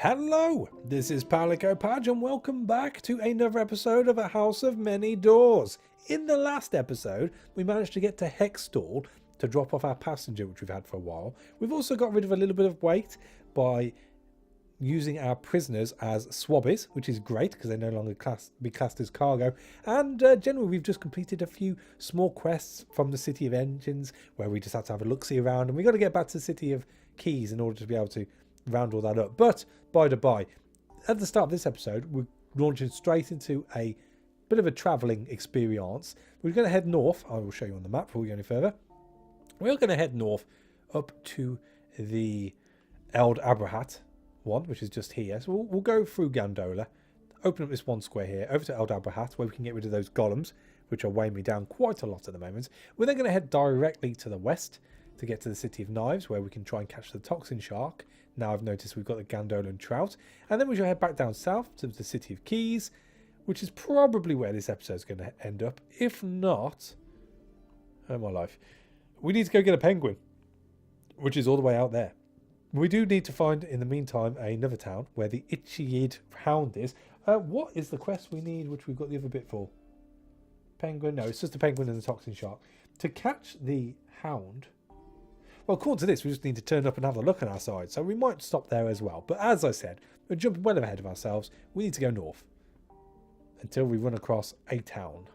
Hello, this is Pyrophile and welcome back to another episode of A House of Many Doors. In the last episode, we managed to get to Hextall to drop off our passenger, which we've had for a while. We've also got rid of a little bit of weight by using our prisoners as swabbies, which is great because they no longer be classed as cargo. And generally, we've just completed a few small quests from the City of Engines where we just had to have a look-see around. And we've got to get back to the City of Keys in order to be able to round all that up. But by the by, at the start of this episode, we're launching straight into a bit of a travelling experience. We're going to head north. I will show you on the map before we go any further. We're going to head north up to the Eld Abrathat one, which is just here. So we'll go through Gandola, open up this one square here, over to Eld Abrathat, where we can get rid of those golems, which are weighing me down quite a lot at the moment. We're then going to head directly to the west to get to the City of Knives, where we can try and catch the toxin shark. Now I've noticed we've got the Gandola and trout. And then we shall head back down south to the City of Keys, which is probably where this episode is going to end up. If not, oh my life, we need to go get a penguin, which is all the way out there. We do need to find, in the meantime, another town where the itchy-eyed hound is. What is the quest we need, which we've got the other bit for? Penguin? No, it's just the penguin and the toxin shark. To catch the hound... Well, according to this, we just need to turn up and have a look on our side. So we might stop there as well. But as I said, we're jumping well ahead of ourselves. We need to go north until we run across a town.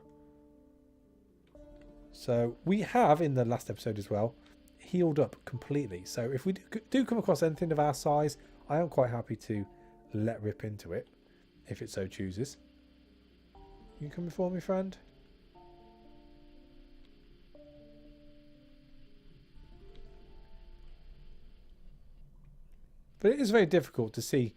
So we have, in the last episode as well, healed up completely. So if we do come across anything of our size, I am quite happy to let rip into it, if it so chooses. You coming for me, friend? But it is very difficult to see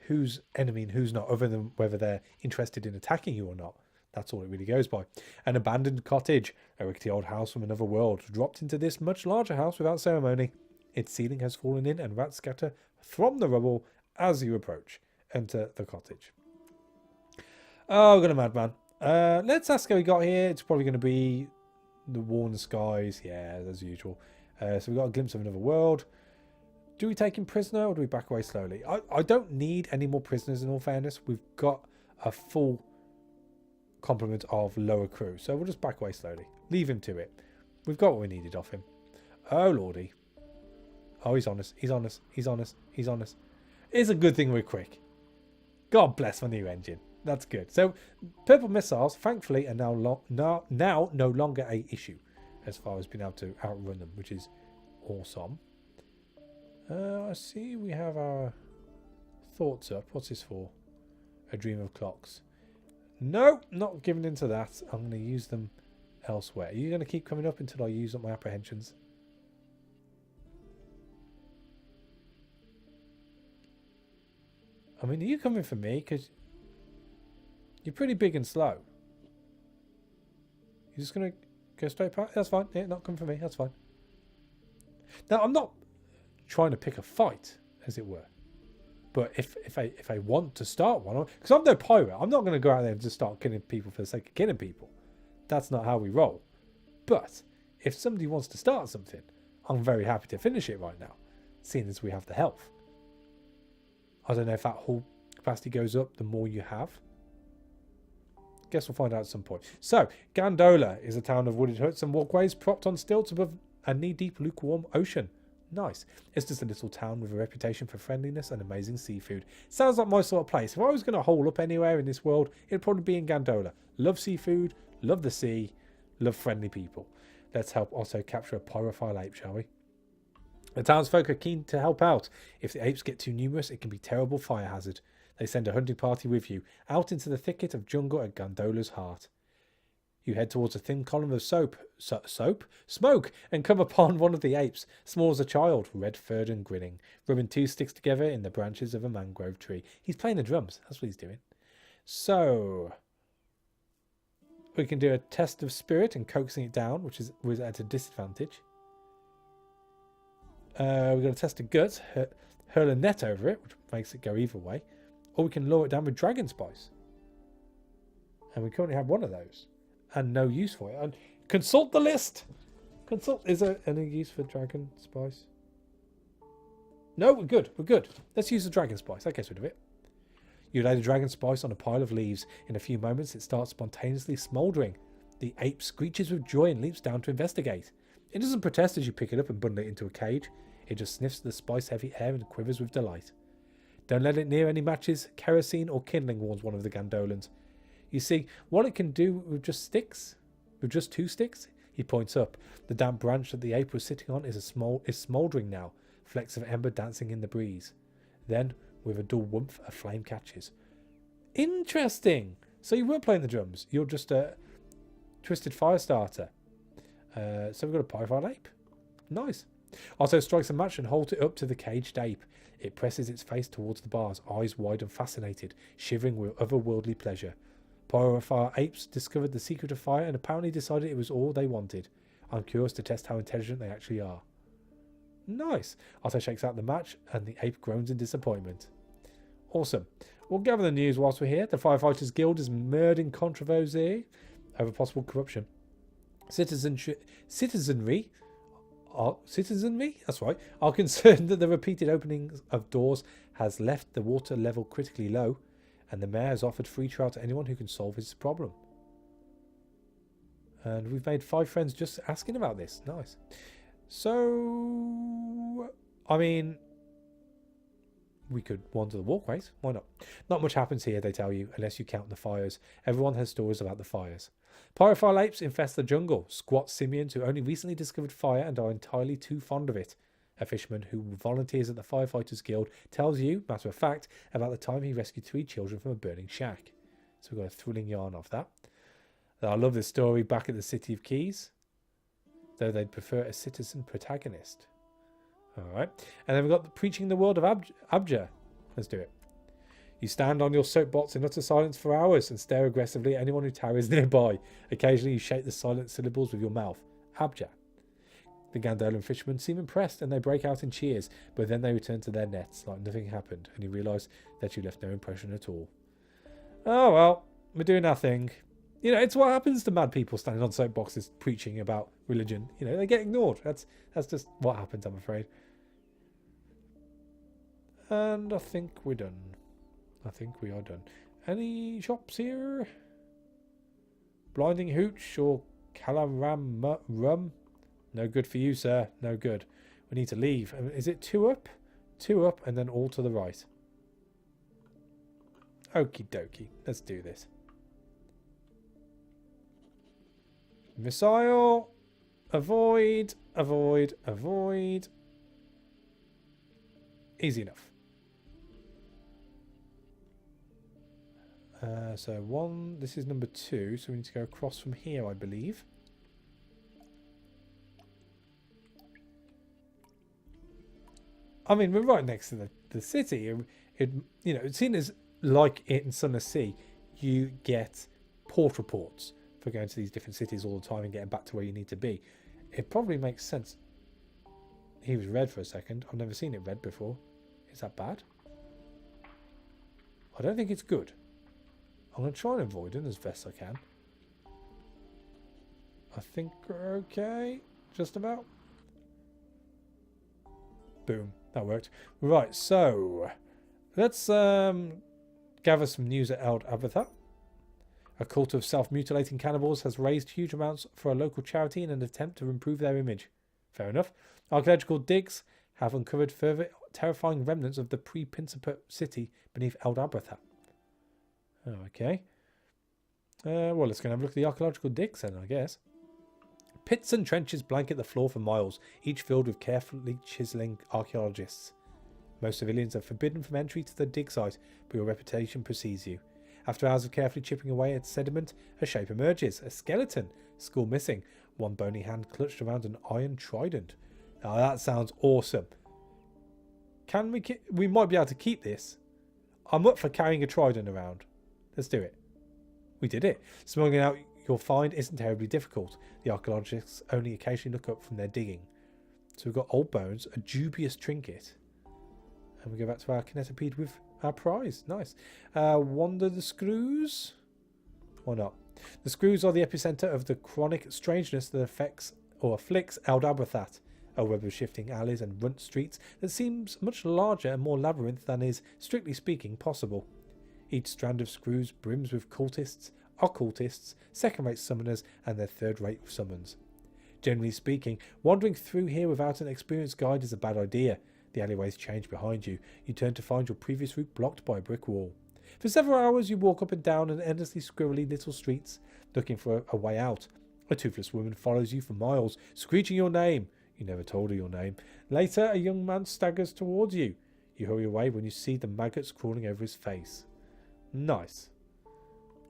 who's enemy and who's not, other than whether they're interested in attacking you or not. That's all it really goes by. An abandoned cottage, a rickety old house from another world, dropped into this much larger house without ceremony. Its ceiling has fallen in and rats scatter from the rubble as you approach. Enter the cottage. Oh, we've got a madman. Let's ask how we got here. It's probably going to be the worn skies. Yeah, as usual. So we've got a glimpse of another world. Do we take him prisoner or do we back away slowly? I don't need any more prisoners, in all fairness. We've got a full complement of lower crew. So we'll just back away slowly. Leave him to it. We've got what we needed off him. Oh, lordy. Oh, he's honest. He's honest. He's honest. He's honest. It's a good thing we're quick. God bless my new engine. That's good. So purple missiles, thankfully, are now no longer a issue as far as being able to outrun them, which is awesome. I see we have our thoughts up. What's this for? A dream of clocks. No, not giving into that. I'm going to use them elsewhere. Are you going to keep coming up until I use up my apprehensions? I mean, are you coming for me? Because you're pretty big and slow. You're just going to go straight past? That's fine. Yeah, not coming for me. That's fine. Now, I'm not trying to pick a fight, as it were. But if I want to start one, because I'm no pirate, I'm not going to go out there and just start killing people for the sake of killing people. That's not how we roll. But if somebody wants to start something, I'm very happy to finish it right now, seeing as we have the health. I don't know if that whole capacity goes up the more you have. Guess we'll find out at some point. So, Gandola is a town of wooded huts and walkways propped on stilts above a knee-deep lukewarm ocean. Nice. It's just a little town with a reputation for friendliness and amazing seafood. Sounds like my sort of place. If I was going to hole up anywhere in this world, it'd probably be in Gandola. Love seafood, love the sea, love friendly people. Let's help Otto capture a pyrophile ape, shall we? The townsfolk are keen to help out. If the apes get too numerous, it can be a terrible fire hazard. They send a hunting party with you, out into the thicket of jungle at Gandola's heart. You head towards a thin column of smoke, and come upon one of the apes, small as a child, red-furred and grinning, rubbing two sticks together in the branches of a mangrove tree. He's playing the drums. That's what he's doing. So, we can do a test of spirit and coaxing it down, which is at a disadvantage. We've got to test of guts, hurl a net over it, which makes it go either way. Or we can lure it down with dragon spice. And we currently have one of those. And no use for it. And consult the list. Is there any use for dragon spice? No, we're good. We're good. Let's use the dragon spice. That gets rid of it. You lay the dragon spice on a pile of leaves. In a few moments, it starts spontaneously smouldering. The ape screeches with joy and leaps down to investigate. It doesn't protest as you pick it up and bundle it into a cage. It just sniffs the spice-heavy air and quivers with delight. Don't let it near any matches, kerosene, or kindling, warns one of the Gandolans. You see, what it can do with just sticks, with just 2 sticks, he points up. The damp branch that the ape was sitting on is smouldering now, flecks of ember dancing in the breeze. Then, with a dull whoomph, a flame catches. Interesting! So you weren't playing the drums. You're just a twisted fire starter. So we've got a Pyrophile ape. Nice. Also strikes a match and holds it up to the caged ape. It presses its face towards the bars, eyes wide and fascinated, shivering with otherworldly pleasure. Pyrophile apes discovered the secret of fire and apparently decided it was all they wanted. I'm curious to test how intelligent they actually are. Nice. Also shakes out the match and the ape groans in disappointment. Awesome. We'll gather the news whilst we're here. The Firefighters Guild is mired in controversy over possible corruption. Citizenry, that's right, are concerned that the repeated openings of doors has left the water level critically low, and the mayor has offered free trial to anyone who can solve his problem. And we've made 5 friends just asking about this. Nice. So, I mean, we could wander the walkways. Why not? Not much happens here, they tell you, unless you count the fires. Everyone has stories about the fires. Pyrophile apes infest the jungle. Squat simians who only recently discovered fire and are entirely too fond of it. A fisherman who volunteers at the Firefighters Guild tells you, matter of fact, about the time he rescued 3 children from a burning shack. So we've got a thrilling yarn of that. I love this story back at the City of Keys, though they'd prefer a citizen protagonist. Alright. And then we've got preaching the world of Abjah. Let's do it. You stand on your soapbox in utter silence for hours and stare aggressively at anyone who tarries nearby. Occasionally you shake the silent syllables with your mouth. Abjah. The Gandolan fishermen seem impressed and they break out in cheers, but then they return to their nets like nothing happened, and you realise that you left no impression at all. Oh well, we're doing our thing. You know, it's what happens to mad people standing on soapboxes preaching about religion. You know, they get ignored. That's just what happens, I'm afraid. And I think we're done. I think we are done. Any shops here? Blinding Hooch or Calaram Rum? No good for you, sir. No good. We need to leave. Is it 2 up? 2 up and then all to the right. Okie dokie. Let's do this. Missile. Avoid. Avoid. Avoid. Easy enough. So 1. This is number 2. So we need to go across from here, I believe. I mean, we're right next to the city. You know, it's seen as like it in Sunless Sea, you get port reports for going to these different cities all the time and getting back to where you need to be. It probably makes sense. He was red for a second. I've never seen it red before. Is that bad? I don't think it's good. I'm going to try and avoid it as best I can. I think we're okay. Just about. Boom. That worked. Right, so let's gather some news at Eld Abrathat. A cult of self-mutilating cannibals has raised huge amounts for a local charity in an attempt to improve their image. Fair enough. Archaeological digs have uncovered further terrifying remnants of the pre-Principate city beneath Eld Abrathat. Okay. Well, let's go and have a look at the archaeological digs then, I guess. Pits and trenches blanket the floor for miles, each filled with carefully chiselling archaeologists. Most civilians are forbidden from entry to the dig site, but your reputation precedes you. After hours of carefully chipping away at sediment, a shape emerges. A skeleton, skull missing, one bony hand clutched around an iron trident. Now that sounds awesome. Can we might be able to keep this. I'm up for carrying a trident around. Let's do it. We did it. Smuggling out your find isn't terribly difficult. The archaeologists only occasionally look up from their digging. So we've got old bones, a dubious trinket. And we go back to our kinetopede with our prize. Nice. Wander the screws? Why not? The screws are the epicenter of the chronic strangeness that afflicts Eld Abrathat. a web of shifting alleys and runt streets that seems much larger and more labyrinth than is, strictly speaking, possible. Each strand of screws brims with cultists, occultists, second-rate summoners, and their third-rate summons. Generally speaking, wandering through here without an experienced guide is a bad idea. The alleyways change behind you. You turn to find your previous route blocked by a brick wall. For several hours you walk up and down an endlessly squirrely little streets, looking for a way out. A toothless woman follows you for miles, screeching your name. You never told her your name. Later, a young man staggers towards you. You hurry away when you see the maggots crawling over his face. Nice.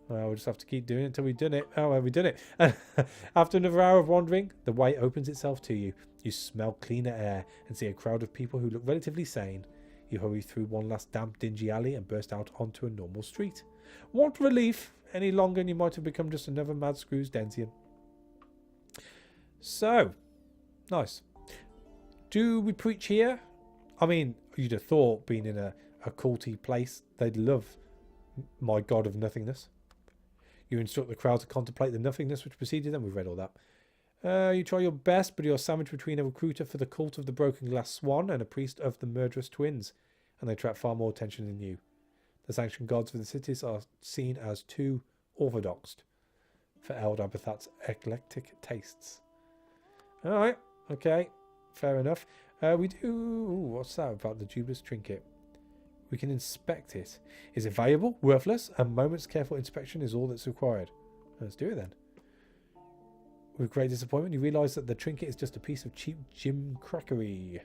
Well, we'll just have to keep doing it until we've done it. Oh, well, we done it. After another hour of wandering, the way opens itself to you. You smell cleaner air and see a crowd of people who look relatively sane. You hurry through one last damp, dingy alley and burst out onto a normal street. What relief! Any longer and you might have become just another mad screws Denzian. So, nice. Do we preach here? I mean, you'd have thought, being in a culty place, they'd love my god of nothingness. You instruct the crowd to contemplate the nothingness which preceded them. We've read all that. You try your best, but you're sandwiched between a recruiter for the cult of the broken glass swan and a priest of the murderous twins, and they attract far more attention than you. The sanctioned gods of the cities are seen as too orthodox for Eld Abrathat's eclectic tastes. Alright, okay, fair enough. We do... Ooh, what's that about the dubious trinket? We can inspect it. Is it valuable? Worthless? A moment's careful inspection is all that's required. Let's do it then. With great disappointment, you realise that the trinket is just a piece of cheap gimcrackery.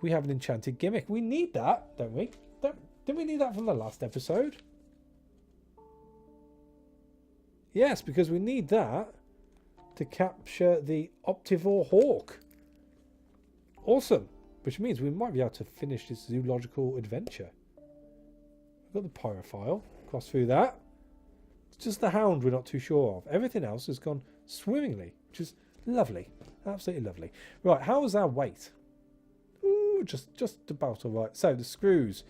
We have an enchanted gimmick. We need that, don't we? Didn't we need that from the last episode? Yes, because we need that to capture the Optivore Hawk. Awesome. Which means we might be able to finish this zoological adventure. We've got the Pyrophile. Cross through that. It's just the hound we're not too sure of. Everything else has gone swimmingly, which is lovely. Absolutely lovely. Right, how was our weight? Ooh, just about alright. So, the screws.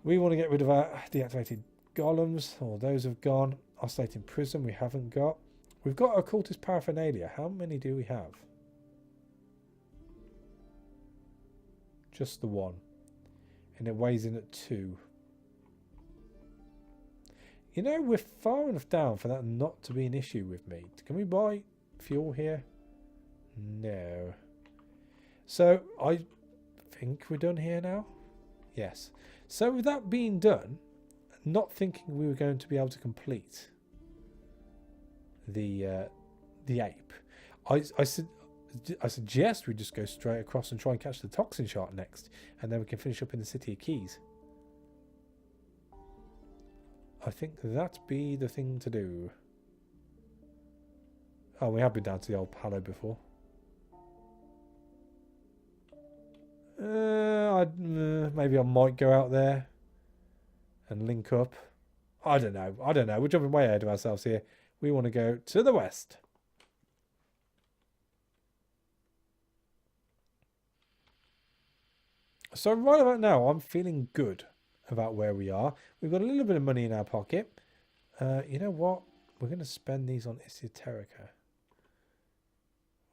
We want to get rid of our deactivated golems. All those have gone. Oscillating prism we haven't got. We've got occultist paraphernalia. How many do we have? Just the one. And it weighs in at 2. You know, we're far enough down for that not to be an issue with me. Can we buy fuel here? No. So, I think we're done here now? Yes. So, with that being done, not thinking we were going to be able to complete the ape, I suggest we just go straight across and try and catch the toxin shark next, and then we can finish up in the City of Keys. I think that'd be the thing to do. Oh, we have been down to the old Palo before. Maybe I might go out there and link up. I don't know. We're jumping way ahead of ourselves here. We want to go to the west. So right about now, I'm feeling good about where we are. We've got a little bit of money in our pocket. You know what? We're going to spend these on esoterica.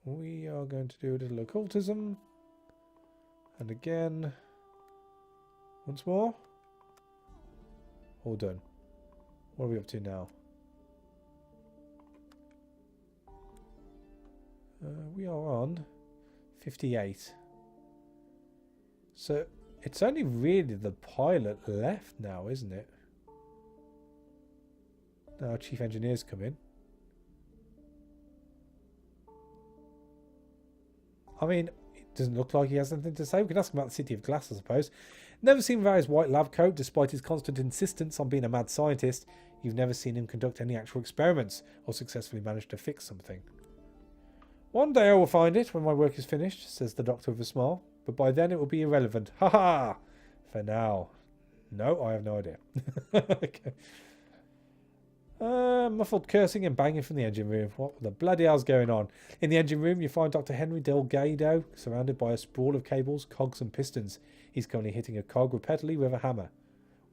We are going to do a little occultism. And again, once more. All done. What are we up to now? We are on 58. So it's only really the pilot left now, isn't it? Now our chief engineer's come in. I mean, it doesn't look like he has anything to say. We can ask him about the City of Glass, I suppose. Never seen him without his white lab coat, despite his constant insistence on being a mad scientist. You've never seen him conduct any actual experiments or successfully manage to fix something. One day I will find it when my work is finished, says the doctor with a smile. But by then it will be irrelevant. Ha ha! For now. No, I have no idea. Okay. Muffled cursing and banging from the engine room. What the bloody hell's going on? In the engine room, you find Dr. Henry Delgado surrounded by a sprawl of cables, cogs and pistons. He's currently hitting a cog repeatedly with a hammer.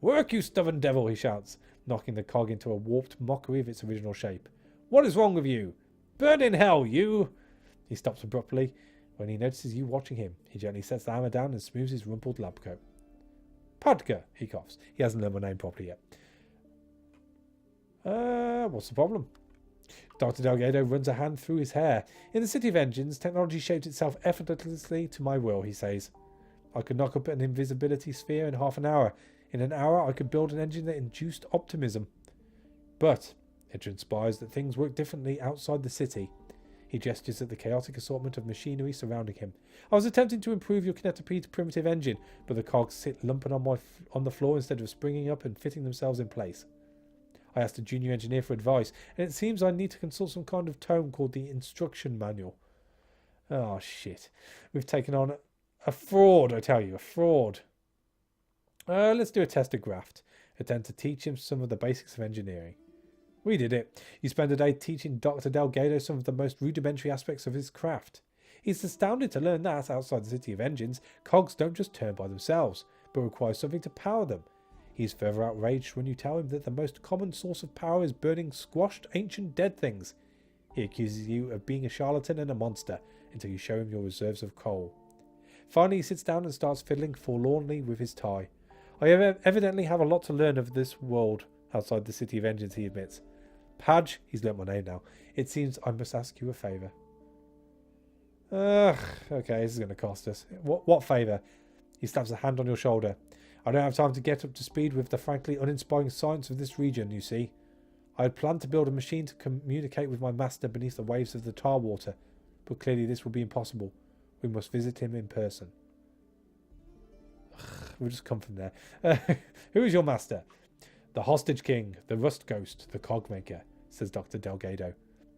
Work, you stubborn devil, he shouts, knocking the cog into a warped mockery of its original shape. What is wrong with you? Burn in hell, you! He stops abruptly when he notices you watching him. He gently sets the hammer down and smooths his rumpled lab coat. Podka, he coughs. He hasn't learned my name properly yet. What's the problem? Dr. Delgado runs a hand through his hair. In the City of Engines, technology shapes itself effortlessly to my will, he says. I could knock up an invisibility sphere in half an hour. In an hour, I could build an engine that induced optimism. But it transpires that things work differently outside the city. He gestures at the chaotic assortment of machinery surrounding him. I was attempting to improve your kinetopede's primitive engine, but the cogs sit lumping on the floor instead of springing up and fitting themselves in place. I asked a junior engineer for advice, and it seems I need to consult some kind of tome called the Instruction Manual. Oh, shit. We've taken on a fraud, I tell you, a fraud. Let's do a test of graft. Attempt to teach him some of the basics of engineering. We did it. You spend a day teaching Dr. Delgado some of the most rudimentary aspects of his craft. He's astounded to learn that, outside the City of Engines, cogs don't just turn by themselves, but require something to power them. He's further outraged when you tell him that the most common source of power is burning squashed ancient dead things. He accuses you of being a charlatan and a monster until you show him your reserves of coal. Finally, he sits down and starts fiddling forlornly with his tie. I evidently have a lot to learn of this world outside the City of Engines, he admits. Padge, he's learnt my name now. It seems I must ask you a favour. Okay, this is going to cost us. What favour? He slaps a hand on your shoulder. I don't have time to get up to speed with the frankly uninspiring science of this region, you see. I had planned to build a machine to communicate with my master beneath the waves of the tar water, but clearly this will be impossible. We must visit him in person. We'll just come from there. Who is your master? The hostage king, the rust ghost, the cogmaker, says Dr. Delgado.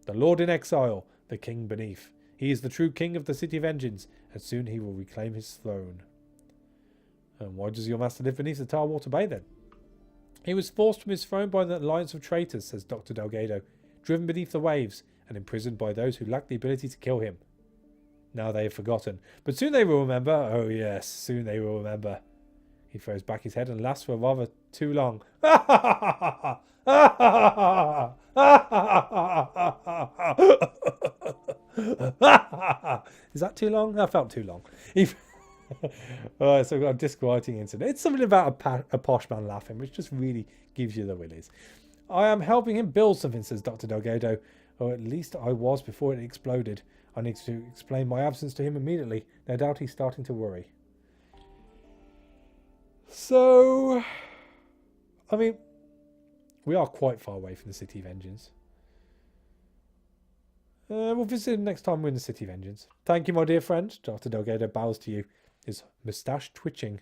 The lord in exile, the king beneath. He is the true king of the City of Engines, and soon he will reclaim his throne. And why does your master live beneath the tar water bay then? He was forced from his throne by the alliance of traitors, says Dr. Delgado, driven beneath the waves, and imprisoned by those who lacked the ability to kill him. Now they have forgotten, but soon they will remember. Oh yes, soon they will remember. He throws back his head and laughs for rather too long. Is that too long? That felt too long. So I've got a disquieting incident. It's something about a posh man laughing, which just really gives you the willies. I am helping him build something, says Dr. Delgado. Or at least I was before it exploded. I need to explain my absence to him immediately. No doubt he's starting to worry. So, I mean, we are quite far away from the City of Engines. We'll visit him next time we're in the City of Engines. Thank you, my dear friend. Dr. Delgado bows to you, his moustache twitching.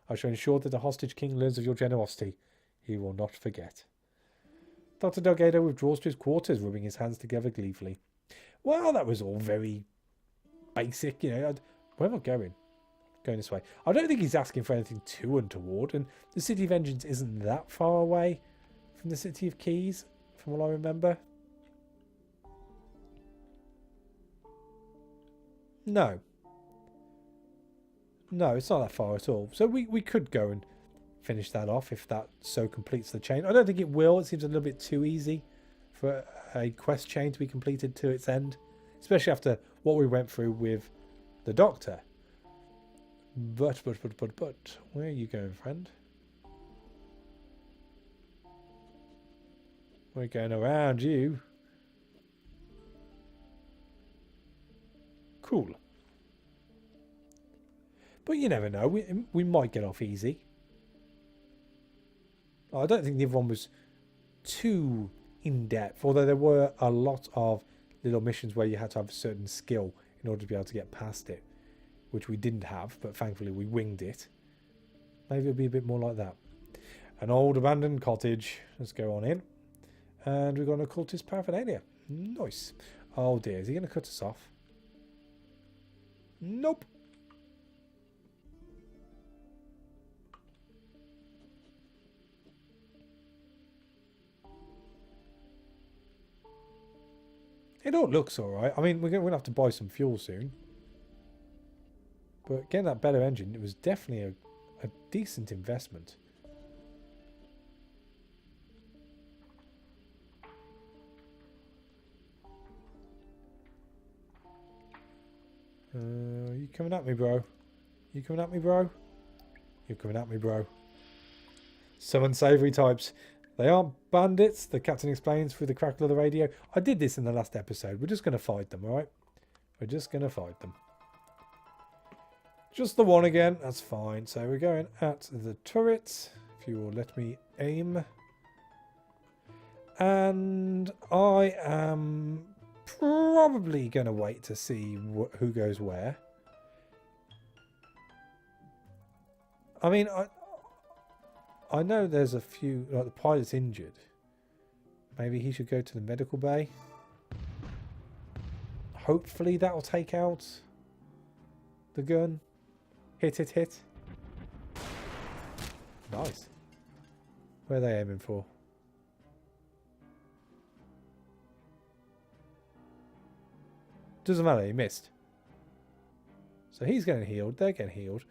I shall ensure that the hostage king learns of your generosity. He will not forget. Dr. Delgado withdraws to his quarters, rubbing his hands together gleefully. Well, that was all very basic, you know. Where am I going? Going this way. I don't think he's asking for anything too untoward, and the City of Engines isn't that far away from the City of Keys, from what I remember. No, it's not that far at all. So we could go and finish that off if that so completes the chain. I don't think it will. It seems a little bit too easy for a quest chain to be completed to its end, especially after what we went through with the Doctor. But, where are you going, friend? We're going around you. Cool. But you never know. We might get off easy. I don't think the other one was too in-depth, although there were a lot of little missions where you had to have a certain skill in order to be able to get past it, which we didn't have, but thankfully we winged it. Maybe it'll be a bit more like that. An old abandoned cottage. Let's go on in. And we've got an occultist paraphernalia. Nice. Oh dear, is he going to cut us off? Nope. It all looks alright. I mean, we're going to have to buy some fuel soon. But getting that better engine, it was definitely a decent investment. You coming at me, bro? You coming at me, bro? You're coming at me, bro. Some unsavory types. They aren't bandits, the captain explains through the crackle of the radio. I did this in the last episode. We're just going to fight them, alright? We're just going to fight them. Just the one again. That's fine. So we're going at the turret. If you will let me aim. And I am probably going to wait to see who goes where. I mean, I know there's a few, like the pilot's injured. Maybe he should go to the medical bay. Hopefully that'll take out the gun. Hit, hit, hit. Nice. Where are they aiming for? Doesn't matter, he missed. So he's getting healed, they're getting healed.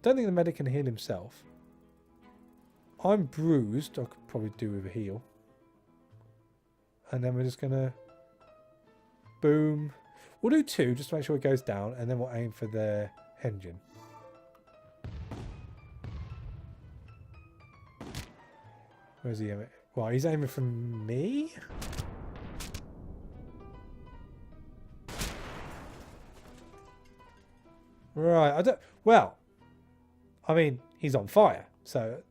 Don't think the medic can heal himself. I'm bruised. I could probably do with a heal. And then we're just going to... Boom. We'll do 2 just to make sure it goes down. And then we'll aim for their engine. Where's he aiming? Well, he's aiming for me? Right. I don't... Well. I mean, he's on fire. So...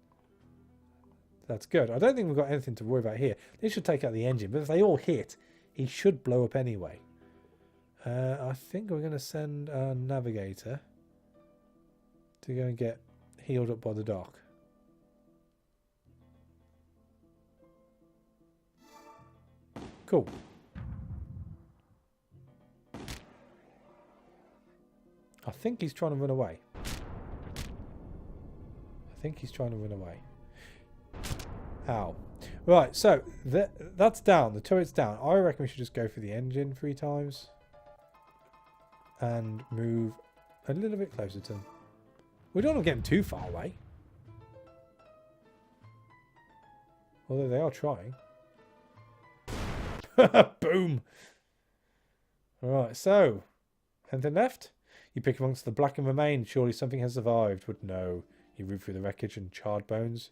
That's good. I don't think we've got anything to worry about here. They should take out the engine, but if they all hit, he should blow up anyway. I think we're going to send our navigator to go and get healed up by the dock. Cool. I think he's trying to run away. Ow. Right, so that's down. The turret's down. I reckon we should just go for the engine 3 times. And move a little bit closer to them. We don't want to get them too far away. Although they are trying. Boom. Alright, so. Anything left? You pick amongst the black and remain. Surely something has survived. But no. You root through the wreckage and charred bones.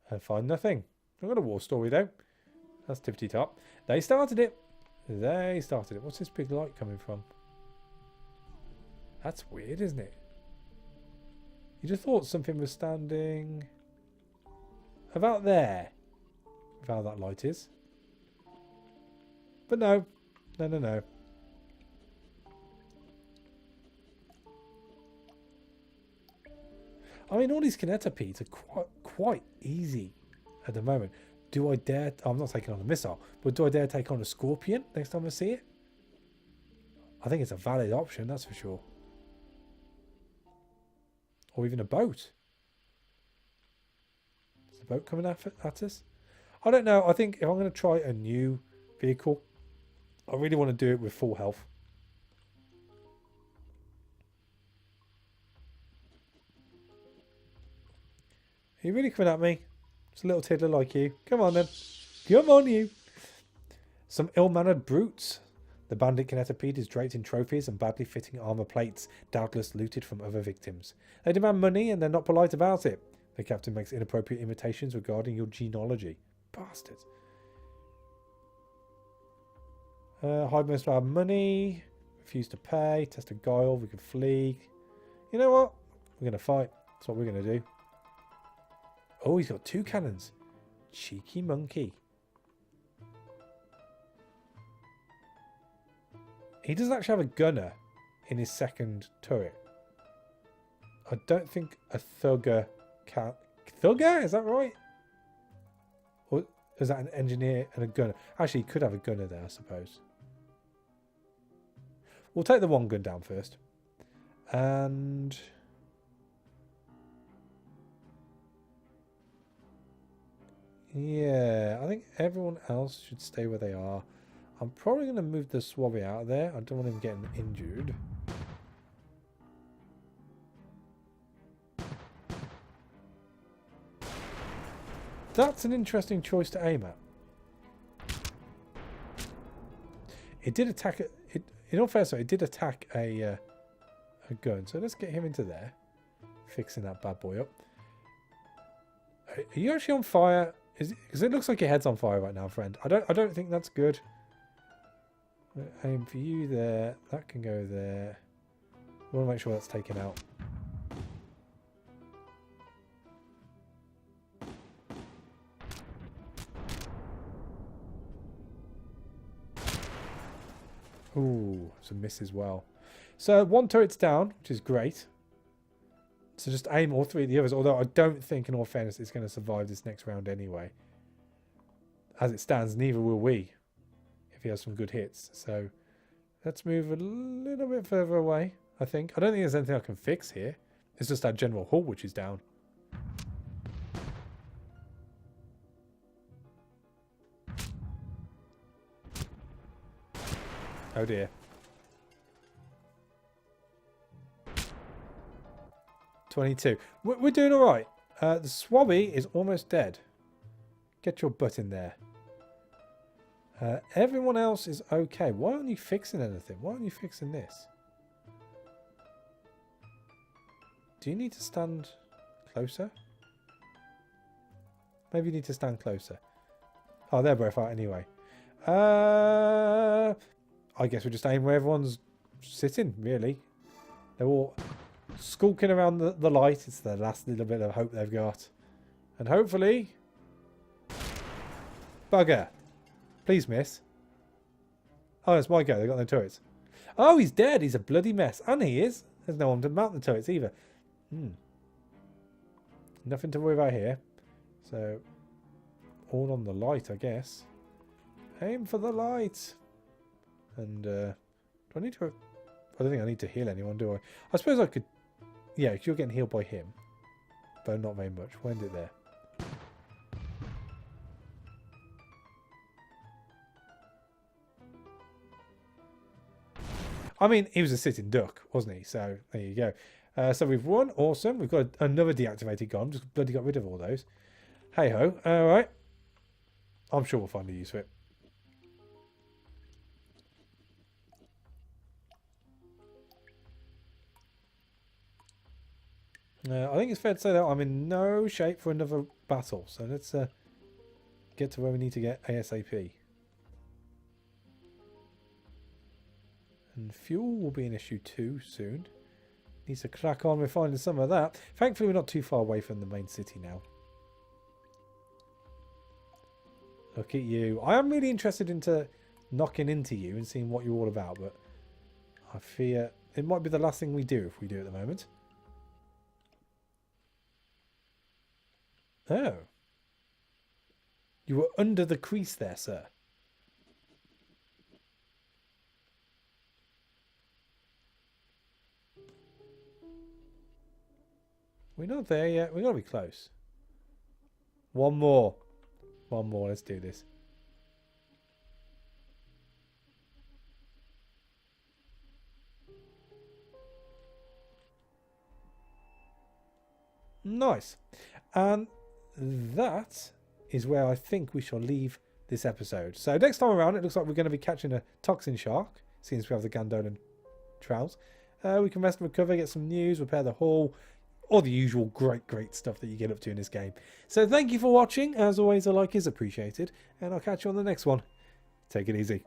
And find nothing. I've got a war story though. That's tippity top. They started it. What's this big light coming from? That's weird, isn't it? You just thought something was standing about there. How that light is. But no. No. I mean, all these kinetopedes are quite easy at the moment. Do I dare... I'm not taking on a missile, but do I dare take on a scorpion next time I see it? I think it's a valid option, that's for sure. Or even a boat. Is the boat coming at us? I don't know. I think if I'm going to try a new vehicle, I really want to do it with full health. Are you really coming at me? It's a little tiddler like you. Come on then. Come on you. Some ill-mannered brutes. The bandit kinetopede is draped in trophies and badly fitting armor plates, doubtless looted from other victims. They demand money and they're not polite about it. The captain makes inappropriate imitations regarding your genealogy. Bastard. Hide most of our money. Refuse to pay. Test a guile. We can flee. You know what? We're going to fight. That's what we're going to do. Oh, he's got 2 cannons. Cheeky monkey. He doesn't actually have a gunner in his second turret. I don't think a thugger can... Thugger? Is that right? Or is that an engineer and a gunner? Actually, he could have a gunner there, I suppose. We'll take the one gun down first. And... yeah, I think everyone else should stay where they are. I'm probably going to move the swabby out of there. I don't want him getting injured. That's an interesting choice to aim at. It did attack it. in all fairness, it did attack a gun. So let's get him into there. Fixing that bad boy up. Are you actually on fire? Because it looks like your head's on fire right now, friend. I don't think that's good. Aim for you there. That can go there. We want to make sure that's taken out. Ooh, it's a miss as well. So one turret's down, which is great. So just aim all three of the others. Although I don't think, in all fairness, it's going to survive this next round anyway. As it stands, neither will we. If he has some good hits. So let's move a little bit further away, I think. I don't think there's anything I can fix here. It's just our general hull which is down. Oh dear. 22. We're doing alright. The Swabby is almost dead. Get your butt in there. Everyone else is okay. Why aren't you fixing anything? Why aren't you fixing this? Do you need to stand closer? Maybe you need to stand closer. Oh, they're both out anyway. I guess we'll just aim where everyone's sitting, really. They're all skulking around the light. It's the last little bit of hope they've got. And hopefully... Bugger. Please miss. Oh, it's my go. They've got no turrets. Oh, he's dead. He's a bloody mess. And he is. There's no one to mount the turrets either. Nothing to worry about here. So, all on the light, I guess. Aim for the light. And, do I need to... I don't think I need to heal anyone, do I? I suppose I could... Yeah, because you're getting healed by him. But not very much. We'll end it there. I mean, he was a sitting duck, wasn't he? So, there you go. So we've won. Awesome. We've got another deactivated gun. Just bloody got rid of all those. Hey-ho. All right. I'm sure we'll find a use for it. I think it's fair to say that I'm in no shape for another battle. So let's get to where we need to get ASAP. And fuel will be an issue too soon. Needs to crack on with finding some of that. Thankfully, we're not too far away from the main city now. Look at you. I am really interested into knocking into you and seeing what you're all about, but I fear it might be the last thing we do if we do at the moment. Oh. You were under the crease there, sir. We're not there yet. We've got to be close. One more. One more. Let's do this. Nice. And that is where I think we shall leave this episode. So next time around, it looks like we're going to be catching a toxin shark, since we have the Gandola trout. We can rest and recover, get some news, repair the hull, all the usual great stuff that you get up to in this game. So thank you for watching. As always, a like is appreciated, and I'll catch you on the next one. Take it easy.